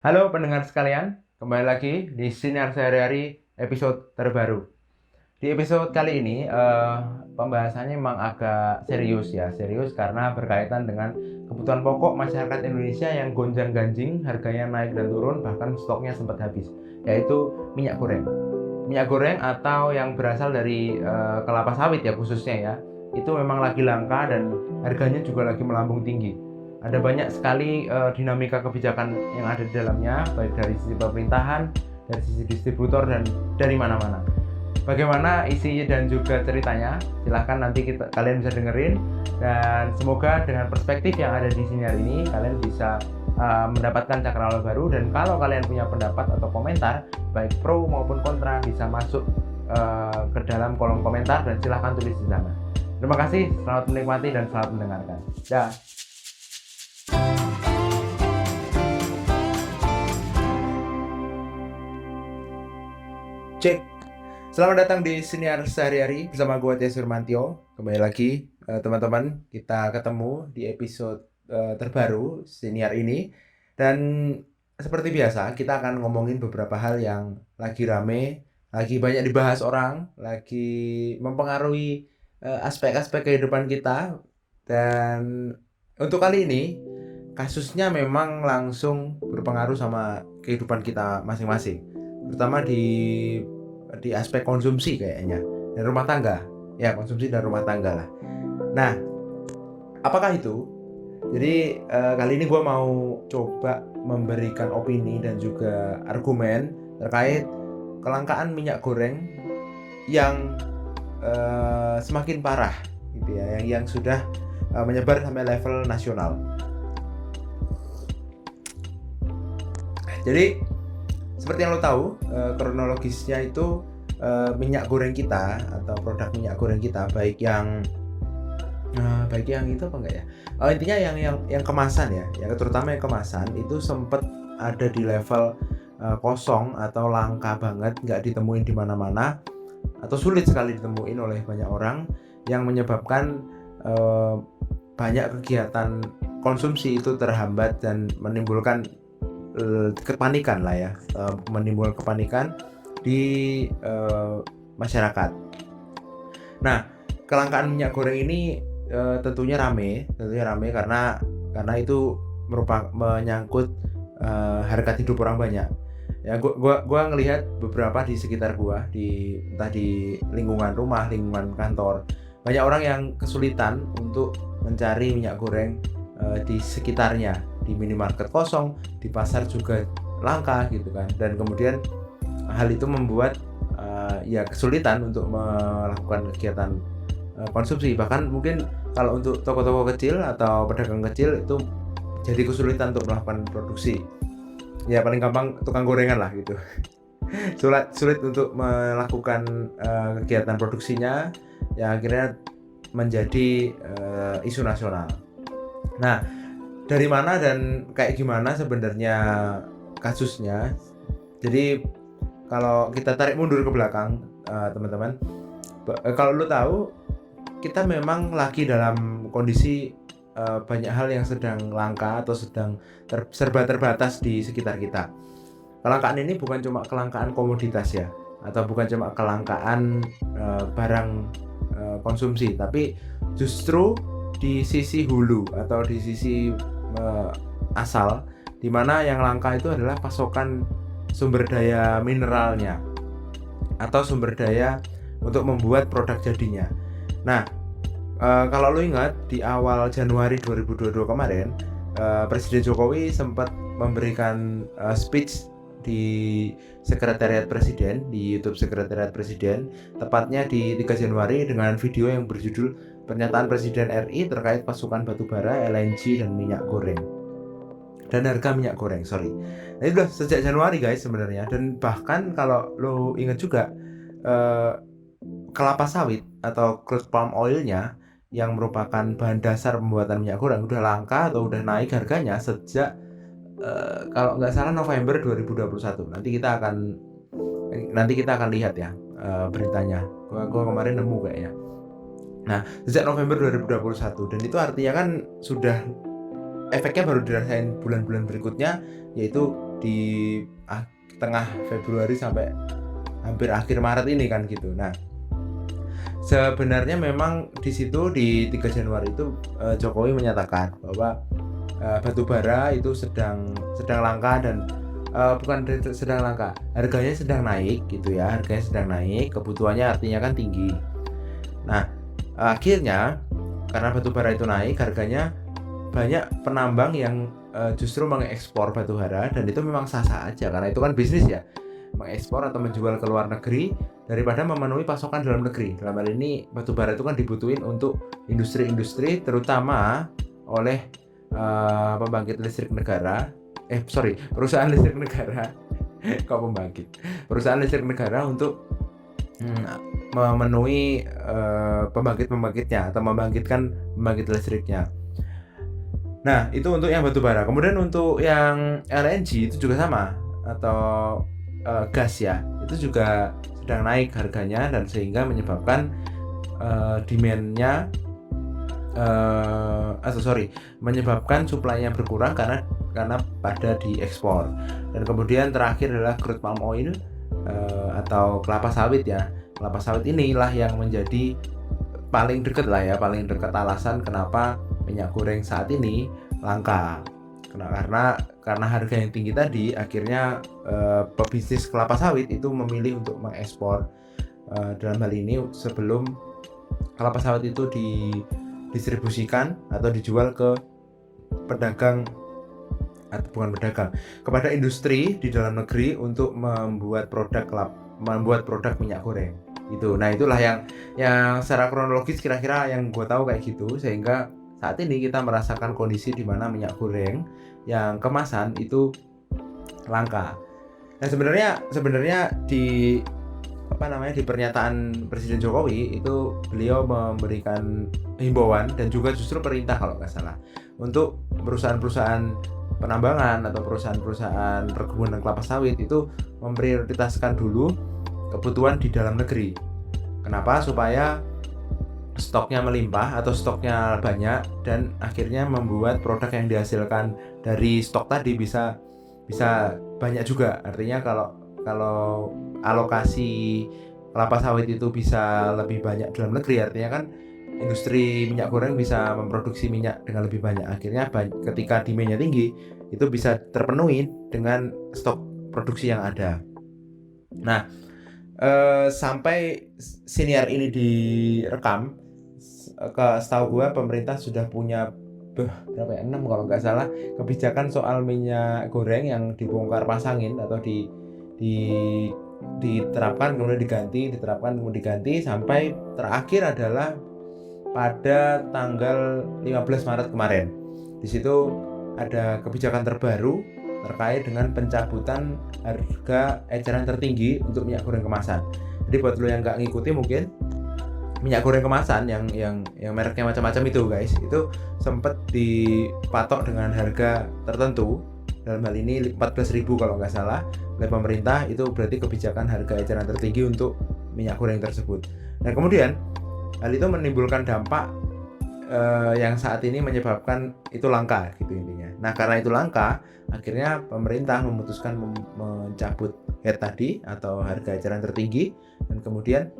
Halo pendengar sekalian, kembali lagi di Sinar Sehari-Hari episode terbaru. Di episode kali ini, pembahasannya memang agak serius ya, serius karena berkaitan dengan kebutuhan pokok masyarakat Indonesia yang gonjang-ganjing, harganya naik dan turun, bahkan stoknya sempat habis, yaitu minyak goreng. Minyak goreng atau yang berasal dari kelapa sawit ya khususnya ya, itu memang lagi langka dan harganya juga lagi melambung tinggi. Ada banyak sekali dinamika kebijakan yang ada di dalamnya, baik dari sisi pemerintahan, dari sisi distributor, dan dari mana-mana. Bagaimana isinya dan juga ceritanya, silahkan nanti kalian bisa dengerin. Dan semoga dengan perspektif yang ada di sini hari ini, kalian bisa mendapatkan cakrawala baru. Dan kalau kalian punya pendapat atau komentar, baik pro maupun kontra, bisa masuk ke dalam kolom komentar dan silahkan tulis di sana. Terima kasih, selamat menikmati dan selamat mendengarkan. Dah. Cek. Selamat datang di Siniar Sehari-Hari bersama gue Tia Surmantio. Kembali lagi teman-teman, kita ketemu di episode terbaru Siniar ini. Dan seperti biasa, kita akan ngomongin beberapa hal yang lagi rame, lagi banyak dibahas orang, lagi mempengaruhi aspek-aspek kehidupan kita. Dan untuk kali ini, kasusnya memang langsung berpengaruh sama kehidupan kita masing-masing, terutama di aspek konsumsi kayaknya, dan rumah tangga ya, konsumsi dan rumah tangga lah. Nah, apakah itu? Jadi kali ini gue mau coba memberikan opini dan juga argumen terkait kelangkaan minyak goreng yang semakin parah gitu ya, yang sudah menyebar sampai level nasional. Jadi seperti yang lo tahu, kronologisnya itu minyak goreng kita atau produk minyak goreng kita, baik yang itu apa enggak ya? Intinya yang kemasan ya, terutama yang kemasan itu sempat ada di level kosong atau langka banget, nggak ditemuin di mana-mana atau sulit sekali ditemuin oleh banyak orang, yang menyebabkan banyak kegiatan konsumsi itu terhambat dan menimbulkan kepanikan lah ya, menimbulkan kepanikan di masyarakat. Nah, kelangkaan minyak goreng ini tentunya rame karena itu menyangkut harga hidup orang banyak. Ya, gua ngelihat beberapa di sekitar gua, entah di lingkungan rumah, lingkungan kantor, banyak orang yang kesulitan untuk mencari minyak goreng di sekitarnya. Di minimarket kosong, di pasar juga langka gitu kan, dan kemudian hal itu membuat ya kesulitan untuk melakukan kegiatan konsumsi. Bahkan mungkin kalau untuk toko-toko kecil atau pedagang kecil itu jadi kesulitan untuk melakukan produksi. Ya paling gampang tukang gorengan lah gitu. sulit untuk melakukan kegiatan produksinya, ya akhirnya menjadi isu nasional. Nah, dari mana dan kayak gimana sebenarnya kasusnya? Jadi kalau kita tarik mundur ke belakang, teman-teman, kalau lo tahu, kita memang lagi dalam kondisi banyak hal yang sedang langka atau sedang serba terbatas di sekitar kita. Kelangkaan ini bukan cuma kelangkaan komoditas ya, atau bukan cuma kelangkaan barang konsumsi, tapi justru di sisi hulu atau di sisi asal, dimana yang langka itu adalah pasokan sumber daya mineralnya atau sumber daya untuk membuat produk jadinya. Nah, kalau lo ingat di awal Januari 2022 kemarin, Presiden Jokowi sempat memberikan speech di Sekretariat Presiden, di YouTube Sekretariat Presiden, tepatnya di 3 Januari, dengan video yang berjudul Pernyataan Presiden RI terkait pasokan batubara, LNG, dan minyak goreng. Dan harga minyak goreng, Nah, itu udah sejak Januari guys sebenarnya. Dan bahkan kalau lo ingat juga, kelapa sawit atau crude palm oilnya, yang merupakan bahan dasar pembuatan minyak goreng, udah langka atau udah naik harganya sejak kalau nggak salah November 2021. Nanti kita akan lihat ya beritanya. Gua kemarin nemu kayaknya. Nah, sejak November 2021, dan itu artinya kan sudah efeknya baru dirasain bulan-bulan berikutnya yaitu di tengah Februari sampai hampir akhir Maret ini kan gitu. Nah, sebenarnya memang di situ di 3 Januari itu Jokowi menyatakan bahwa batu bara itu sedang langka dan bukan sedang langka, harganya sedang naik gitu ya, harganya sedang naik, kebutuhannya artinya kan tinggi. Nah, akhirnya karena batu bara itu naik harganya, banyak penambang yang justru mengekspor batu bara, dan itu memang sah-sah aja karena itu kan bisnis ya, mengekspor atau menjual ke luar negeri daripada memenuhi pasokan dalam negeri. Dalam hal ini batu bara itu kan dibutuhin untuk industri-industri, terutama oleh pembangkit listrik negara, perusahaan listrik negara kok pembangkit, perusahaan listrik negara untuk memenuhi pembangkit-pembangkitnya atau membangkitkan pembangkit listriknya. Nah, itu untuk yang batu bara. Kemudian untuk yang LNG itu juga sama, atau gas ya, itu juga sedang naik harganya, dan sehingga menyebabkan demand-nya menyebabkan supply-nya berkurang karena pada diekspor. Dan kemudian terakhir adalah crude palm oil atau kelapa sawit ya. Kelapa sawit inilah yang menjadi paling dekat alasan kenapa minyak goreng saat ini langka. Karena harga yang tinggi tadi, akhirnya pebisnis kelapa sawit itu memilih untuk mengekspor. Dalam hal ini sebelum kelapa sawit itu didistribusikan atau dijual ke kepada industri di dalam negeri untuk membuat produk minyak goreng itu. Nah, itulah yang secara kronologis kira-kira yang gue tahu kayak gitu, sehingga saat ini kita merasakan kondisi di mana minyak goreng yang kemasan itu langka. Nah, sebenarnya di pernyataan Presiden Jokowi itu beliau memberikan himbauan dan juga justru perintah kalau nggak salah untuk perusahaan-perusahaan penambangan atau perusahaan-perusahaan perkebunan kelapa sawit itu memprioritaskan dulu kebutuhan di dalam negeri. Kenapa? Supaya stoknya melimpah atau stoknya banyak, dan akhirnya membuat produk yang dihasilkan dari stok tadi bisa banyak juga. Artinya kalau alokasi kelapa sawit itu bisa lebih banyak dalam negeri, artinya kan industri minyak goreng bisa memproduksi minyak dengan lebih banyak. Akhirnya ketika demand-nya tinggi, itu bisa terpenuhi dengan stok produksi yang ada. Nah, sampai siniar ini direkam, setahu gue pemerintah sudah punya 6 kalau nggak salah kebijakan soal minyak goreng yang dibongkar pasangin atau diterapkan kemudian diganti sampai terakhir adalah pada tanggal 15 Maret kemarin. Di situ ada kebijakan terbaru terkait dengan pencabutan harga eceran tertinggi untuk minyak goreng kemasan. Jadi buat lo yang nggak ngikuti, mungkin minyak goreng kemasan yang mereknya macam-macam itu guys, itu sempat dipatok dengan harga tertentu, dalam hal ini 14.000 kalau nggak salah oleh pemerintah. Itu berarti kebijakan harga eceran tertinggi untuk minyak goreng tersebut. Nah, kemudian hal itu menimbulkan dampak yang saat ini menyebabkan itu langka gitu intinya. Nah, karena itu langka, akhirnya pemerintah memutuskan mencabut HET tadi atau harga eceran tertinggi, dan kemudian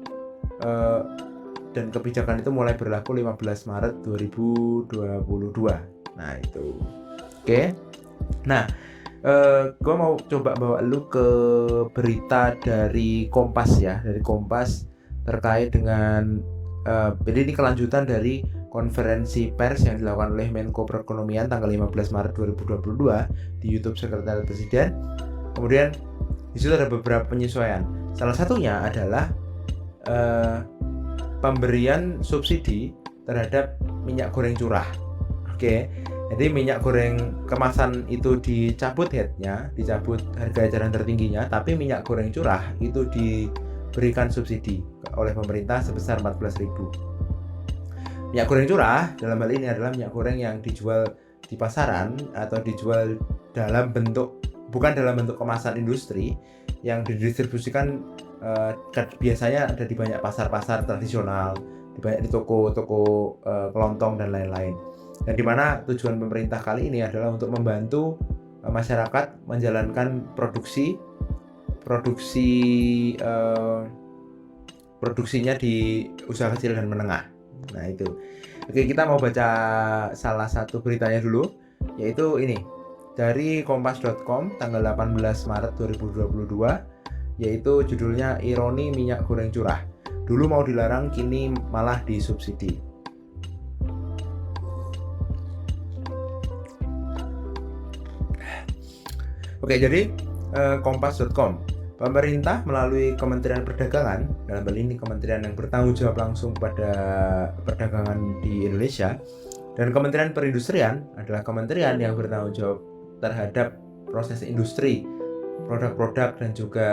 dan kebijakan itu mulai berlaku 15 Maret 2022. Nah, itu. Oke. Nah, gue mau coba bawa lu ke berita dari Kompas ya, dari Kompas terkait dengan jadi ini kelanjutan dari konferensi pers yang dilakukan oleh Menko Perekonomian tanggal 15 Maret 2022 di YouTube Sekretariat Presiden. Kemudian di situ ada beberapa penyesuaian. Salah satunya adalah pemberian subsidi terhadap minyak goreng curah. Oke. Jadi minyak goreng kemasan itu dicabut HET-nya, dicabut harga eceran tertingginya, tapi minyak goreng curah itu diberikan subsidi oleh pemerintah sebesar 14.000. Minyak goreng curah dalam hal ini adalah minyak goreng yang dijual di pasaran atau dijual bukan dalam bentuk kemasan industri, yang didistribusikan biasanya ada di banyak pasar-pasar tradisional, di toko-toko kelontong dan lain-lain. Dan di mana tujuan pemerintah kali ini adalah untuk membantu masyarakat menjalankan produksinya di usaha kecil dan menengah. Nah itu. Oke, kita mau baca salah satu beritanya dulu, yaitu ini dari kompas.com tanggal 18 Maret 2022, yaitu judulnya Ironi minyak goreng curah. Dulu mau dilarang, kini malah disubsidi. Oke, jadi kompas.com. Pemerintah melalui Kementerian Perdagangan, dalam hal ini kementerian yang bertanggung jawab langsung pada perdagangan di Indonesia, dan Kementerian Perindustrian adalah kementerian yang bertanggung jawab terhadap proses industri, produk-produk dan juga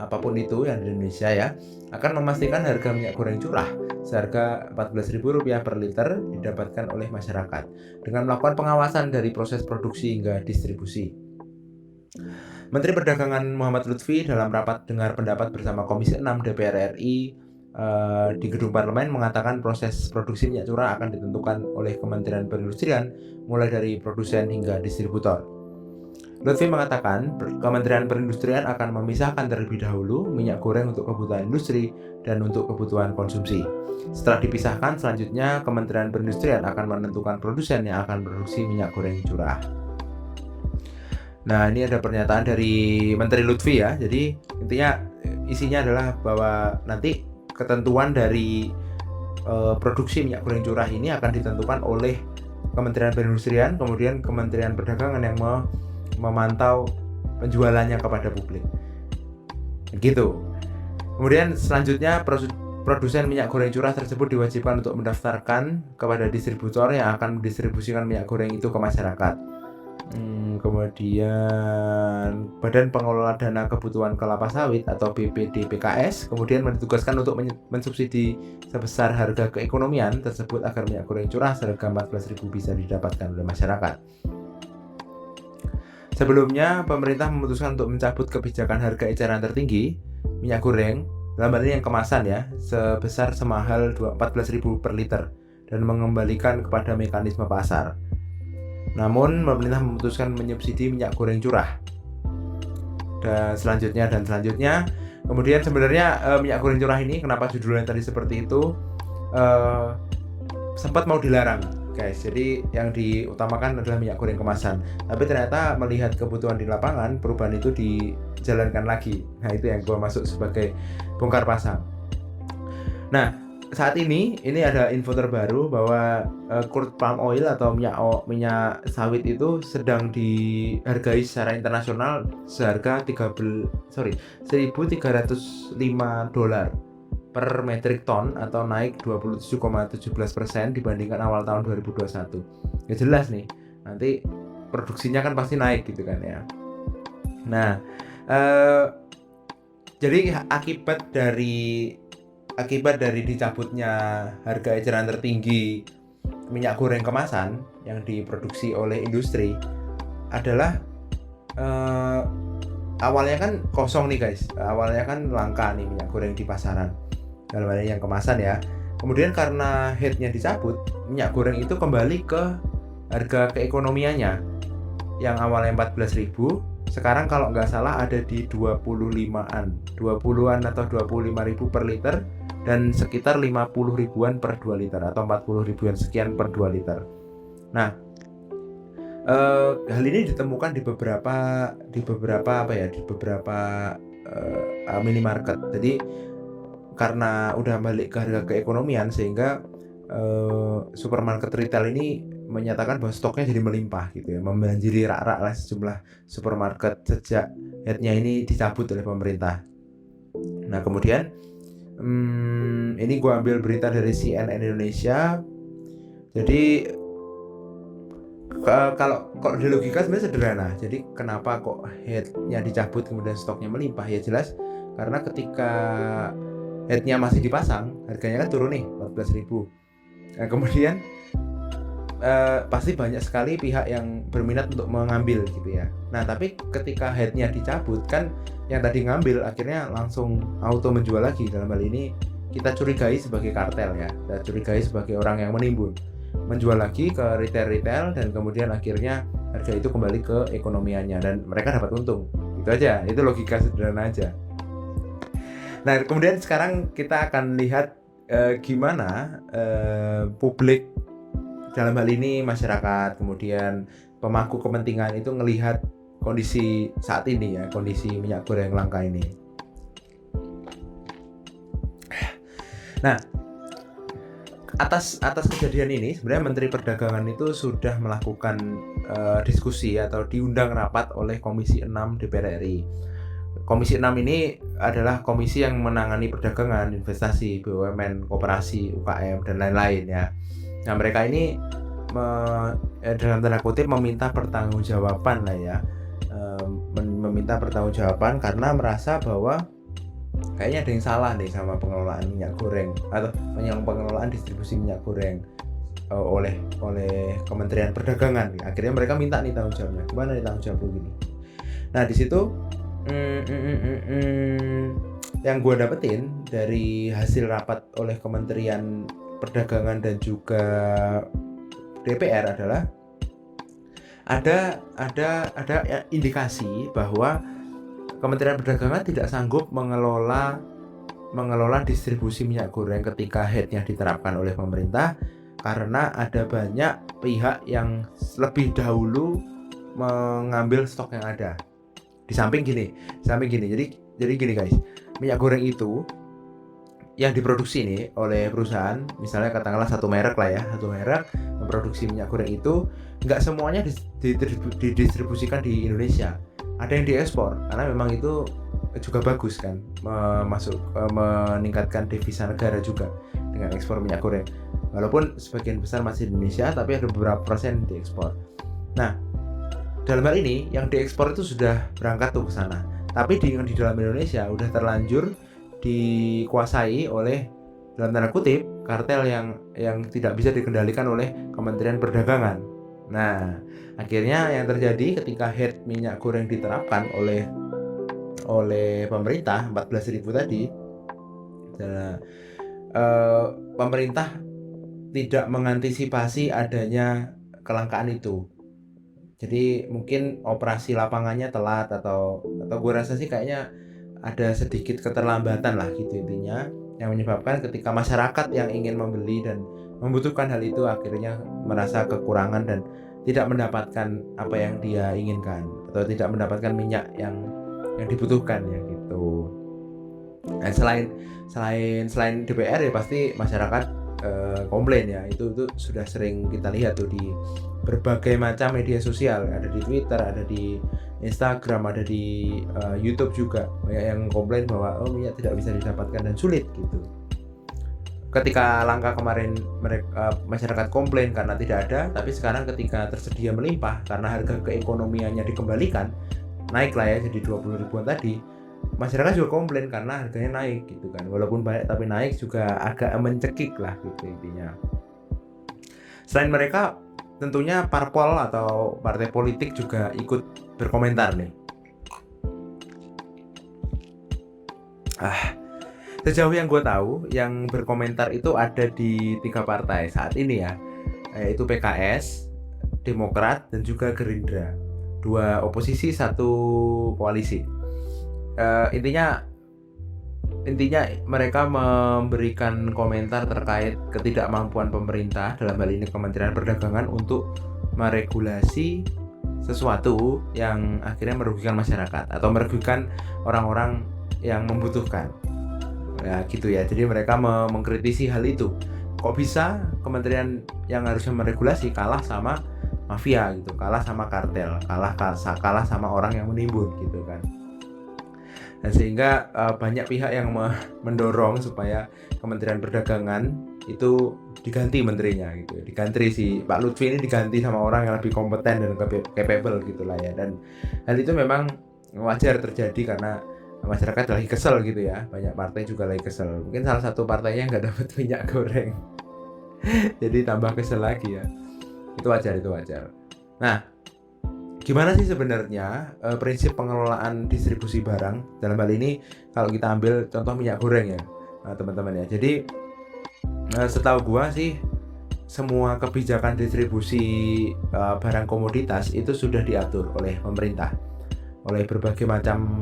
apapun itu yang di Indonesia ya, akan memastikan harga minyak goreng curah seharga Rp14.000 per liter didapatkan oleh masyarakat dengan melakukan pengawasan dari proses produksi hingga distribusi. Menteri Perdagangan Muhammad Lutfi dalam rapat dengar pendapat bersama Komisi 6 DPR RI di gedung parlemen mengatakan proses produksi minyak curah akan ditentukan oleh Kementerian Perindustrian mulai dari produsen hingga distributor. Lutfi mengatakan Kementerian Perindustrian akan memisahkan terlebih dahulu minyak goreng untuk kebutuhan industri dan untuk kebutuhan konsumsi. Setelah dipisahkan, selanjutnya Kementerian Perindustrian akan menentukan produsen yang akan produksi minyak goreng curah. Nah, ini ada pernyataan dari Menteri Lutfi ya. Jadi intinya isinya adalah bahwa nanti ketentuan dari produksi minyak goreng curah ini akan ditentukan oleh Kementerian Perindustrian, kemudian Kementerian Perdagangan yang memantau penjualannya kepada publik. Gitu. Kemudian selanjutnya produsen minyak goreng curah tersebut diwajibkan untuk mendaftarkan kepada distributor yang akan mendistribusikan minyak goreng itu ke masyarakat. Kemudian Badan Pengelola Dana Kebutuhan Kelapa Sawit atau BPDPKS kemudian ditugaskan untuk mensubsidi sebesar harga keekonomian tersebut agar minyak goreng curah seharga Rp14.000 bisa didapatkan oleh masyarakat. Sebelumnya, pemerintah memutuskan untuk mencabut kebijakan harga eceran tertinggi minyak goreng, dalam hal ini yang kemasan ya, sebesar semahal Rp14.000 per liter dan mengembalikan kepada mekanisme pasar. Namun, pemerintah memutuskan menyubsidi minyak goreng curah. Dan selanjutnya. Kemudian sebenarnya minyak goreng curah ini, kenapa judulnya tadi seperti itu, sempat mau dilarang, guys. Jadi yang diutamakan adalah minyak goreng kemasan. Tapi ternyata melihat kebutuhan di lapangan, perubahan itu dijalankan lagi. Nah, itu yang gue masuk sebagai bongkar pasang. Nah, saat ini ada info terbaru bahwa crude palm oil atau minyak sawit itu sedang dihargai secara internasional seharga $1.305 per metric ton atau naik 27,17% dibandingkan awal tahun 2021. Ya jelas nih, nanti produksinya kan pasti naik gitu kan ya. Nah, jadi akibat dari dicabutnya harga eceran tertinggi minyak goreng kemasan yang diproduksi oleh industri adalah awalnya kan kosong nih guys, awalnya kan langka nih minyak goreng di pasaran, dalam hal ini yang kemasan ya. Kemudian karena headnya dicabut, minyak goreng itu kembali ke harga keekonomiannya yang awalnya 14.000, sekarang kalau nggak salah ada di 20-an atau 25.000 per liter dan sekitar 50 ribuan per 2 liter atau 40 ribuan sekian per 2 liter. Nah, hal ini ditemukan di beberapa minimarket. Jadi karena udah balik ke harga keekonomian sehingga supermarket retail ini menyatakan bahwa stoknya jadi melimpah gitu ya, membanjiri rak-rak lah sejumlah supermarket sejak headnya ini dicabut oleh pemerintah. Nah, kemudian ini gue ambil berita dari CNN Indonesia. Jadi kalau di logika sebenarnya sederhana. Jadi kenapa kok headnya dicabut kemudian stoknya melimpah? Ya jelas karena ketika headnya masih dipasang, harganya kan turun nih 14.000. Nah, kemudian pasti banyak sekali pihak yang berminat untuk mengambil gitu ya. Nah, tapi ketika headnya dicabut kan yang tadi ngambil akhirnya langsung auto menjual lagi. Dalam hal ini kita curigai sebagai kartel ya, kita curigai sebagai orang yang menimbun, menjual lagi ke retail dan kemudian akhirnya harga itu kembali ke ekonomiannya dan mereka dapat untung. Itu aja, itu logika sederhana aja. Nah, kemudian sekarang kita akan lihat gimana publik, dalam hal ini masyarakat, kemudian pemangku kepentingan itu ngelihat kondisi saat ini ya, kondisi minyak goreng langka ini. Nah, atas kejadian ini sebenarnya Menteri Perdagangan itu sudah melakukan diskusi atau diundang rapat oleh Komisi 6 DPR RI. Komisi 6 ini adalah komisi yang menangani perdagangan, investasi, BUMN, koperasi, UKM dan lain-lain ya. Nah, mereka ini dalam tanda kutip meminta pertanggungjawaban lah ya, meminta pertanggungjawaban karena merasa bahwa kayaknya ada yang salah nih sama pengelolaan minyak goreng atau pengelolaan distribusi minyak goreng oleh Kementerian Perdagangan. Akhirnya mereka minta nih tanggung jawabnya. Gimana nih tanggung jawab begini? Nah, di situ yang gue dapetin dari hasil rapat oleh Kementerian Perdagangan dan juga DPR adalah ada indikasi bahwa Kementerian Perdagangan tidak sanggup mengelola distribusi minyak goreng ketika HEAD-nya diterapkan oleh pemerintah karena ada banyak pihak yang lebih dahulu mengambil stok yang ada. Di samping gini. Jadi gini guys, minyak goreng itu yang diproduksi nih oleh perusahaan, misalnya katakanlah satu merek memproduksi minyak goreng itu nggak semuanya didistribusikan di Indonesia. Ada yang diekspor karena memang itu juga bagus kan, meningkatkan devisa negara juga dengan ekspor minyak goreng. Walaupun sebagian besar masih di Indonesia, tapi ada beberapa persen diekspor. Nah, dalam hal ini yang diekspor itu sudah berangkat tuh ke sana. Tapi di dalam Indonesia udah terlanjur dikuasai oleh, dalam tanda kutip, kartel yang tidak bisa dikendalikan oleh Kementerian Perdagangan. Nah, akhirnya yang terjadi ketika HEAD minyak goreng diterapkan oleh pemerintah 14.000 tadi, pemerintah tidak mengantisipasi adanya kelangkaan itu. Jadi mungkin operasi lapangannya telat atau gue rasa sih kayaknya ada sedikit keterlambatan lah gitu intinya, yang menyebabkan ketika masyarakat yang ingin membeli dan membutuhkan hal itu akhirnya merasa kekurangan dan tidak mendapatkan apa yang dia inginkan atau tidak mendapatkan minyak yang dibutuhkan ya gitu. Nah, selain DPR ya pasti masyarakat komplain ya, itu sudah sering kita lihat tuh di berbagai macam media sosial, ada di Twitter, ada di Instagram, ada di YouTube juga banyak yang komplain bahwa minyak tidak bisa didapatkan dan sulit gitu. Ketika langka kemarin masyarakat komplain karena tidak ada, tapi sekarang ketika tersedia melimpah karena harga keekonomiannya dikembalikan, naik lah ya jadi 20 ribuan tadi, masyarakat juga komplain karena harganya naik gitu kan. Walaupun banyak tapi naik juga agak mencekik lah gitu intinya. Selain mereka, tentunya parpol atau partai politik juga ikut berkomentar nih. Sejauh yang gue tahu, yang berkomentar itu ada di 3 partai saat ini ya, yaitu PKS, Demokrat, dan juga Gerindra. 2 oposisi, 1 koalisi. Intinya mereka memberikan komentar terkait ketidakmampuan pemerintah, dalam hal ini Kementerian Perdagangan, untuk meregulasi sesuatu yang akhirnya merugikan masyarakat atau merugikan orang-orang yang membutuhkan. Ya gitu ya. Jadi mereka mengkritisi hal itu. Kok bisa kementerian yang harusnya meregulasi kalah sama mafia gitu, kalah sama kartel, kalah sama orang yang menimbun gitu kan. Dan sehingga banyak pihak yang mendorong supaya Kementerian Perdagangan itu diganti menterinya gitu. Diganti si Pak Lutfi ini diganti sama orang yang lebih kompeten dan capable gitulah ya. Dan hal itu memang wajar terjadi karena masyarakat lagi kesel gitu ya. Banyak partai juga lagi kesel. Mungkin salah satu partainya nggak dapat minyak goreng. Jadi tambah kesel lagi ya. Itu wajar. Nah, gimana sih sebenarnya prinsip pengelolaan distribusi barang? Dalam hal ini kalau kita ambil contoh minyak goreng ya, teman-teman ya. Jadi setahu gua sih semua kebijakan distribusi barang komoditas itu sudah diatur oleh pemerintah, oleh berbagai macam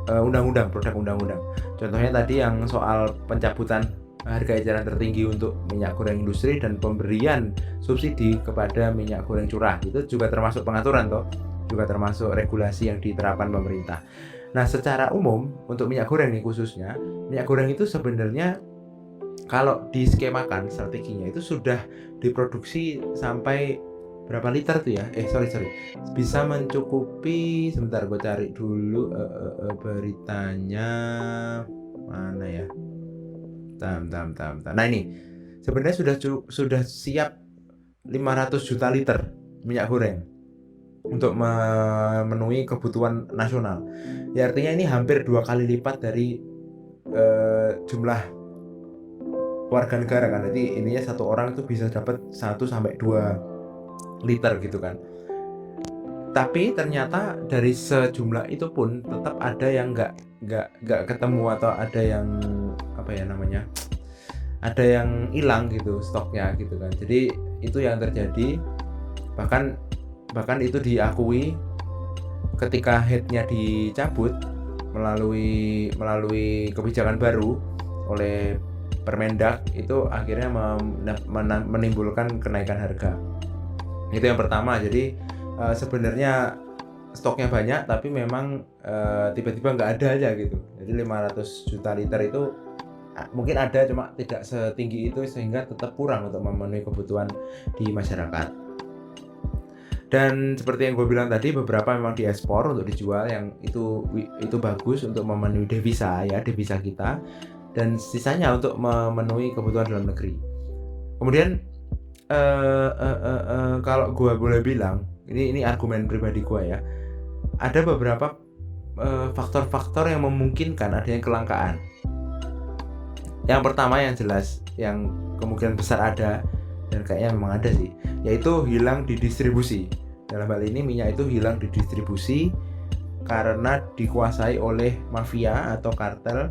undang-undang, produk undang-undang. Contohnya tadi yang soal pencabutan harga eceran tertinggi untuk minyak goreng industri dan pemberian subsidi kepada minyak goreng curah, itu juga termasuk pengaturan toh, juga termasuk regulasi yang diterapkan pemerintah. Nah, secara umum untuk minyak goreng nih khususnya, minyak goreng itu sebenarnya kalau diskemakan strateginya itu sudah diproduksi sampai berapa liter tuh ya? Sorry, bisa mencukupi, sebentar gue cari dulu beritanya mana ya? Nah ini sebenarnya sudah siap 500 juta liter minyak goreng untuk memenuhi kebutuhan nasional. Ya artinya ini hampir 2 kali lipat dari jumlah warga negara kan. Jadi ininya satu orang itu bisa dapat 1-2 liter gitu kan. Tapi ternyata dari sejumlah itu pun tetap ada yang nggak ketemu, atau ada yang apa ya namanya, ada yang hilang gitu stoknya gitu kan. Jadi itu yang terjadi, bahkan itu diakui ketika headnya dicabut melalui kebijakan baru oleh Permendag, itu akhirnya menimbulkan kenaikan harga. Itu yang pertama. Jadi sebenarnya stoknya banyak tapi memang tiba-tiba nggak ada aja gitu. Jadi 500 juta liter itu mungkin ada, cuma tidak setinggi itu sehingga tetap kurang untuk memenuhi kebutuhan di masyarakat. Dan seperti yang gue bilang tadi, beberapa memang diekspor untuk dijual, yang itu bagus untuk memenuhi devisa kita, dan sisanya untuk memenuhi kebutuhan dalam negeri. Kemudian kalau gue boleh bilang, ini argumen pribadi gue ya, ada beberapa faktor-faktor yang memungkinkan adanya kelangkaan. Yang pertama yang jelas, yang kemungkinan besar ada, dan kayaknya memang ada sih, yaitu hilang di distribusi. Dalam hal ini minyak itu hilang di distribusi karena dikuasai oleh mafia atau kartel,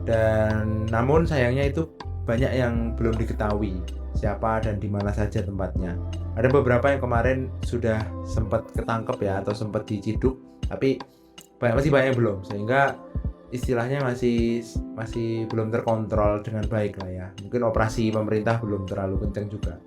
dan namun sayangnya itu banyak yang belum diketahui siapa dan di mana saja tempatnya. Ada beberapa yang kemarin sudah sempat ketangkep ya, atau sempat diciduk, tapi masih banyak yang belum, sehingga istilahnya masih belum terkontrol dengan baik lah ya. Mungkin operasi pemerintah belum terlalu kencang juga.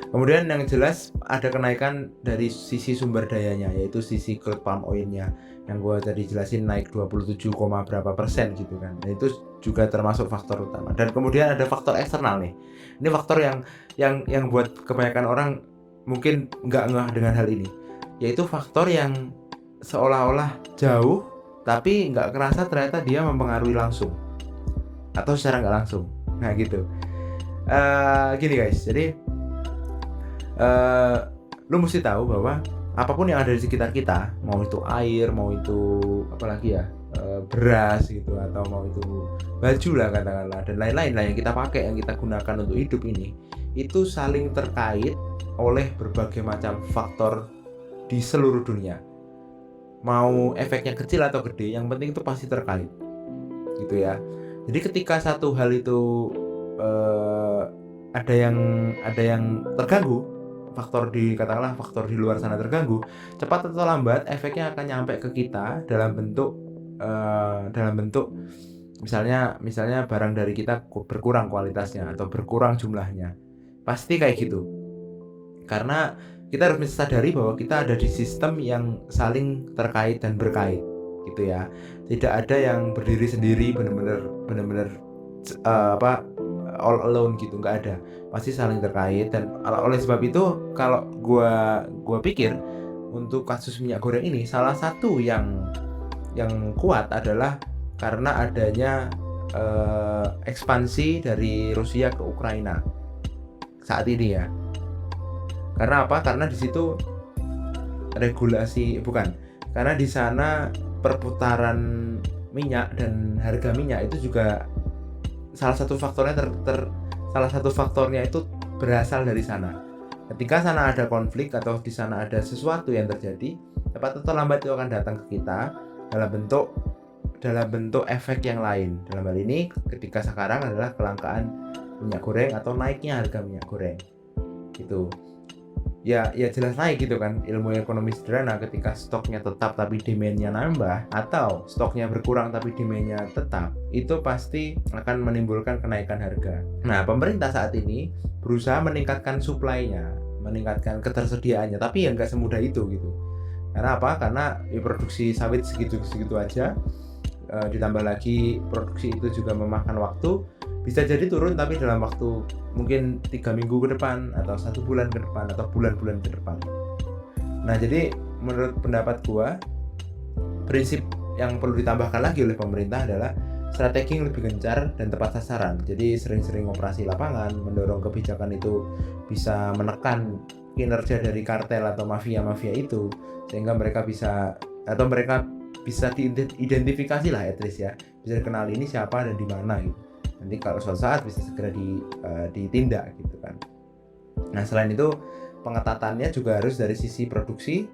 Kemudian yang jelas ada kenaikan dari sisi sumber dayanya, yaitu sisi crude palm oil-nya, yang gue tadi jelasin naik 27, berapa persen gitu kan. Dan itu juga termasuk faktor utama. Dan kemudian ada faktor eksternal nih. Ini faktor yang buat kebanyakan orang mungkin nggak ngeh dengan hal ini, yaitu faktor yang seolah-olah jauh tapi nggak kerasa ternyata dia mempengaruhi langsung atau secara nggak langsung. Nah gitu. Gini guys, jadi lu mesti tahu bahwa apapun yang ada di sekitar kita, mau itu air, mau itu apalagi ya, beras gitu, atau mau itu baju lah katakanlah, dan lain-lain lah yang kita pakai, yang kita gunakan untuk hidup ini, itu saling terkait oleh berbagai macam faktor di seluruh dunia. Mau efeknya kecil atau gede, yang penting itu pasti terkait gitu ya. Jadi ketika satu hal itu ada yang terganggu, katakanlah faktor di luar sana terganggu, cepat atau lambat efeknya akan nyampe ke kita dalam bentuk misalnya barang dari kita berkurang kualitasnya atau berkurang jumlahnya. Pasti kayak gitu. Karena kita harus sadari bahwa kita ada di sistem yang saling terkait dan berkait gitu ya. Tidak ada yang berdiri sendiri benar-benar all alone gitu, nggak ada. Pasti saling terkait, dan oleh sebab itu kalau gua pikir untuk kasus minyak goreng ini, salah satu yang kuat adalah karena adanya ekspansi dari Rusia ke Ukraina saat ini ya. Karena apa? Karena di situ karena di sana perputaran minyak dan harga minyak itu juga salah satu faktornya itu berasal dari sana. Ketika sana ada konflik atau di sana ada sesuatu yang terjadi, cepat atau lambat itu akan datang ke kita dalam bentuk efek yang lain. Dalam hal ini ketika sekarang adalah kelangkaan minyak goreng atau naiknya harga minyak goreng gitu. Ya jelas naik gitu kan, ilmu ekonomi sederhana. Ketika stoknya tetap tapi demand-nya nambah, atau stoknya berkurang tapi demand-nya tetap, itu pasti akan menimbulkan kenaikan harga. Nah, pemerintah saat ini berusaha meningkatkan supply-nya, meningkatkan ketersediaannya, tapi ya nggak semudah itu gitu. Karena apa? Karena produksi sawit segitu-segitu aja, ditambah lagi produksi itu juga memakan waktu. Bisa jadi turun tapi dalam waktu mungkin 3 minggu ke depan, atau 1 bulan ke depan, atau bulan-bulan ke depan. Nah, jadi menurut pendapat gua, prinsip yang perlu ditambahkan lagi oleh pemerintah adalah strategi yang lebih gencar dan tepat sasaran. Jadi sering-sering operasi lapangan, mendorong kebijakan itu bisa menekan kinerja dari kartel atau mafia-mafia itu, sehingga mereka bisa diidentifikasi lah, at least ya, bisa dikenal ini siapa dan di mana gitu. Nanti kalau suatu saat bisa segera ditindak gitu kan. Nah, selain itu pengetatannya juga harus dari sisi produksi,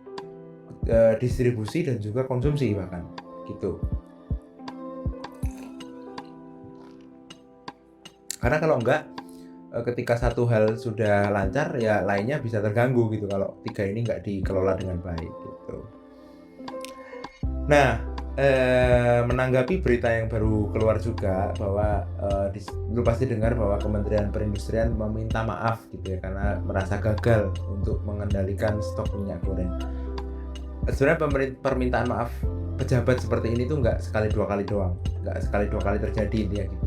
distribusi, dan juga konsumsi bahkan gitu. Karena kalau enggak, ketika satu hal sudah lancar, ya lainnya bisa terganggu gitu kalau tiga ini enggak dikelola dengan baik gitu. Nah, menanggapi berita yang baru keluar juga bahwa lu pasti dengar bahwa Kementerian Perindustrian meminta maaf gitu ya, karena merasa gagal untuk mengendalikan stok minyak goreng. Sebenarnya permintaan maaf pejabat seperti ini tuh nggak sekali dua kali doang, nggak sekali dua kali terjadi intinya gitu.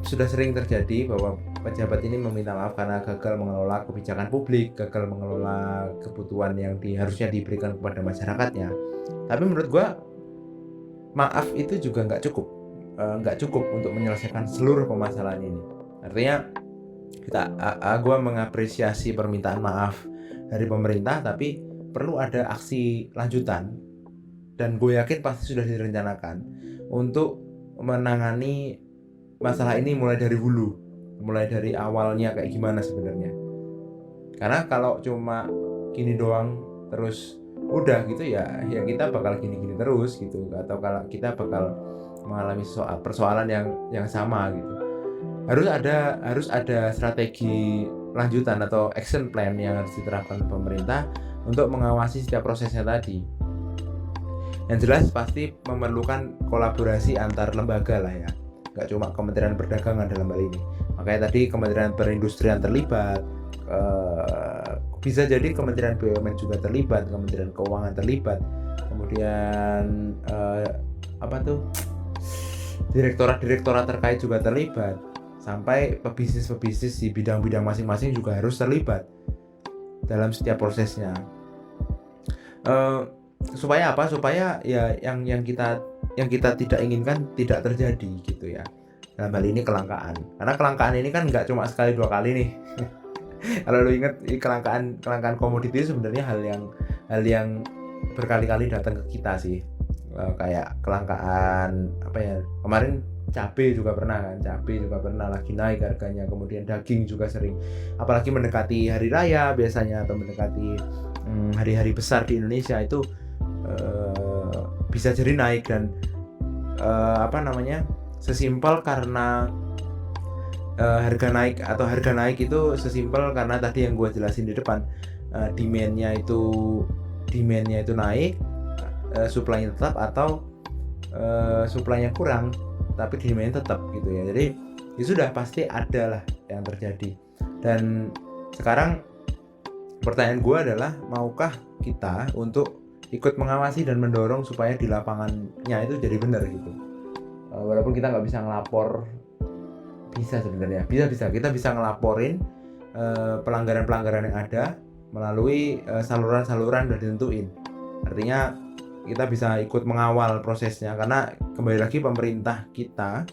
Sudah sering terjadi bahwa pejabat ini meminta maaf karena gagal mengelola kebijakan publik, gagal mengelola kebutuhan yang harusnya diberikan kepada masyarakatnya. Tapi menurut gua, maaf itu juga nggak cukup untuk menyelesaikan seluruh permasalahan ini. Artinya gua mengapresiasi permintaan maaf dari pemerintah, tapi perlu ada aksi lanjutan, dan gue yakin pasti sudah direncanakan untuk menangani masalah ini mulai dari hulu, mulai dari awalnya kayak gimana sebenarnya. Karena kalau cuma gini doang terus udah gitu ya kita bakal gini-gini terus gitu, atau kalau kita bakal mengalami persoalan yang sama gitu. Harus ada strategi lanjutan atau action plan yang harus diterapkan pemerintah untuk mengawasi setiap prosesnya tadi. Yang jelas pasti memerlukan kolaborasi antar lembaga lah ya, nggak cuma Kementerian Perdagangan dalam hal ini. Makanya tadi Kementerian Perindustrian terlibat, bisa jadi Kementerian BUMN juga terlibat, Kementerian Keuangan terlibat, kemudian direktorat terkait juga terlibat, sampai pebisnis di bidang-bidang masing-masing juga harus terlibat dalam setiap prosesnya. Supaya apa? Supaya ya yang kita tidak inginkan tidak terjadi gitu ya. Dalam hal ini kelangkaan. Karena kelangkaan ini kan nggak cuma sekali dua kali nih. Kalau lo ingat, kelangkaan komoditi sebenarnya hal yang berkali-kali datang ke kita sih. Kayak kelangkaan kemarin cabai juga pernah lagi naik harganya, kemudian daging juga sering, apalagi mendekati hari raya biasanya, atau mendekati hari-hari besar di Indonesia itu bisa jadi naik. Dan sesimpel karena harga naik itu sesimpel karena tadi yang gue jelasin di depan, demand-nya itu naik, supply-nya tetap, atau supply-nya kurang tapi demand-nya tetap gitu ya. Jadi ya sudah pasti ada lah yang terjadi. Dan sekarang pertanyaan gue adalah, maukah kita untuk ikut mengawasi dan mendorong supaya di lapangannya itu jadi benar gitu. Walaupun kita nggak bisa ngelapor, kita bisa ngelaporin pelanggaran-pelanggaran yang ada melalui saluran-saluran udah ditentuin. Artinya kita bisa ikut mengawal prosesnya, karena kembali lagi pemerintah kita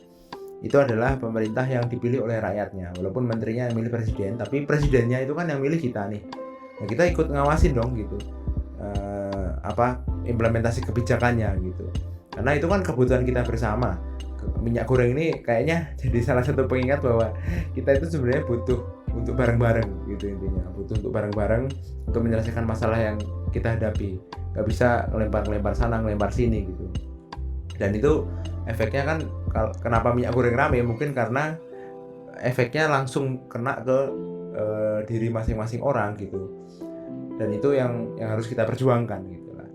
itu adalah pemerintah yang dipilih oleh rakyatnya. Walaupun menterinya yang milih presiden, tapi presidennya itu kan yang milih kita nih. Nah, kita ikut ngawasin dong gitu, implementasi kebijakannya gitu. Karena itu kan kebutuhan kita bersama. Minyak goreng ini kayaknya jadi salah satu pengingat bahwa kita itu sebenarnya butuh untuk bareng-bareng gitu intinya. Butuh untuk bareng-bareng untuk menyelesaikan masalah yang kita hadapi. Gak bisa ngelempar sana, ngelempar sini gitu. Dan itu efeknya kan kenapa minyak goreng rame, mungkin karena efeknya langsung kena ke diri masing-masing orang gitu. Dan itu yang harus kita perjuangkan gitu lah.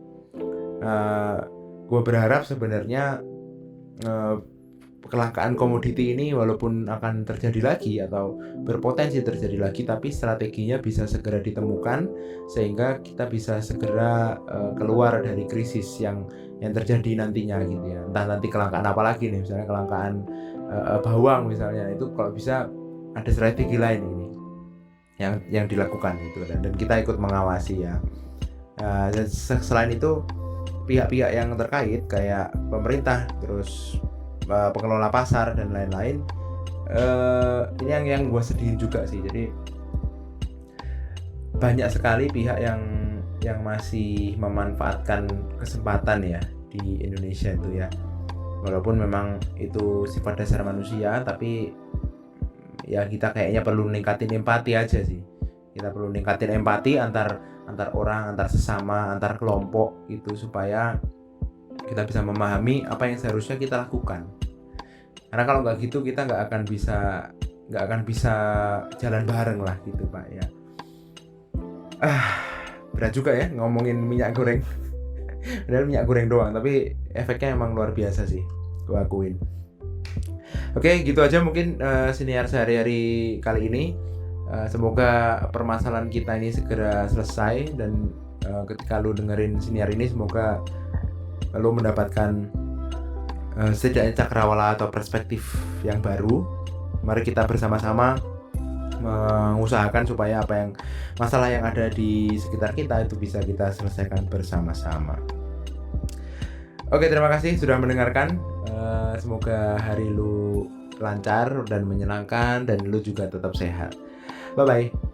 Gue berharap sebenarnya kelangkaan komoditi ini walaupun akan terjadi lagi atau berpotensi terjadi lagi, tapi strateginya bisa segera ditemukan sehingga kita bisa segera keluar dari krisis yang terjadi nantinya gitu ya. Entah nanti kelangkaan apa lagi nih, misalnya kelangkaan bawang misalnya, itu kalau bisa ada strategi lain ini yang dilakukan gitu, dan kita ikut mengawasi ya. Dan selain itu pihak-pihak yang terkait kayak pemerintah, terus pengelola pasar dan lain-lain, ini yang gue sedihin juga sih. Jadi banyak sekali pihak yang masih memanfaatkan kesempatan ya di Indonesia itu ya, walaupun memang itu sifat dasar manusia, tapi ya kita kayaknya perlu ningkatin empati aja sih. Kita perlu ningkatin empati antar orang, antar sesama, antar kelompok gitu, supaya kita bisa memahami apa yang seharusnya kita lakukan. Karena kalau nggak gitu kita nggak akan bisa jalan bareng lah gitu Pak ya. Berat juga ya ngomongin minyak goreng. Padahal minyak goreng doang, tapi efeknya emang luar biasa sih, gue akuin. Oke, gitu aja mungkin siniar sehari-hari kali ini. Semoga permasalahan kita ini segera selesai, dan ketika lu dengerin siniar ini semoga lu mendapatkan setidaknya cakrawala atau perspektif yang baru. Mari kita bersama-sama mengusahakan supaya masalah yang ada di sekitar kita itu bisa kita selesaikan bersama-sama. Oke, terima kasih sudah mendengarkan. Semoga hari lu lancar dan menyenangkan, dan lu juga tetap sehat. Bye-bye.